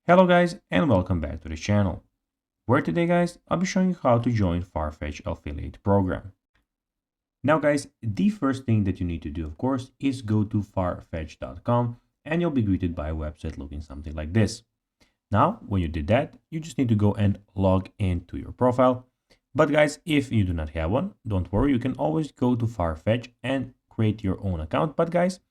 Hello guys and welcome back to the channel, where today guys I'll be showing you how to join Farfetch affiliate program. Now guys, the first thing that you need to do of course is go to farfetch.com and you'll be greeted by a website looking something like this. Now when you did that, you just need to go and log into your profile. But guys, if you do not have one, don't worry, you can always go to Farfetch and create your own account. But guys,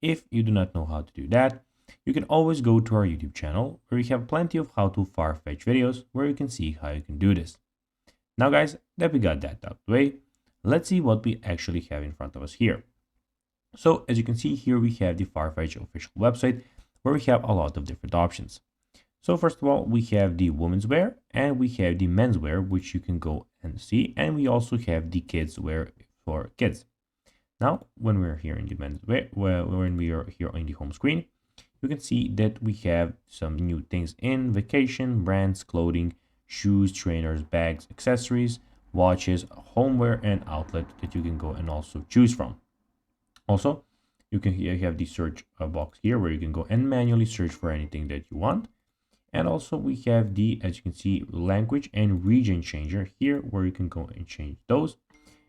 if you do not know how to do that, you can always go to our YouTube channel where we have plenty of how to Farfetch videos where you can see how you can do this. Now guys, that we got that out of the way, let's see what we actually have in front of us here. So as you can see here, we have the Farfetch official website where we have a lot of different options. So first of all, we have the women's wear and we have the men's wear, which you can go and see. And we also have the kids wear for kids. Now, when we're here in the men's wear, when we are here on the home screen, you can see that we have some new things in vacation, brands, clothing, shoes, trainers, bags, accessories, watches, homeware, and outlet that you can go and also choose from. Also, you have the search box here where you can go and manually search for anything that you want. And also we have the, as you can see, language and region changer here where you can go and change those.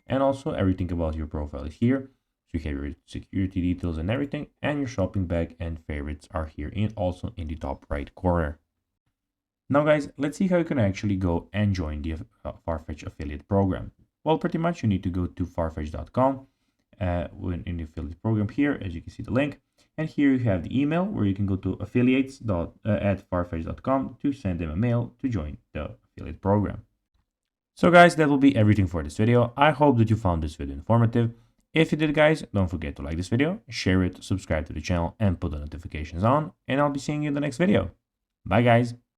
And also everything about your profile is here. So you have your security details and everything, and your shopping bag and favorites are here in also in the top right corner. Now guys, let's see how you can actually go and join the Farfetch affiliate program. Well, pretty much you need to go to farfetch.com in the affiliate program here, as you can see the link. And here you have the email where you can go to affiliates.farfetch.com to send them a mail to join the affiliate program. So guys, that will be everything for this video. I hope that you found this video informative. If you did guys, don't forget to like this video, share it, subscribe to the channel and put the notifications on, and I'll be seeing you in the next video. Bye guys.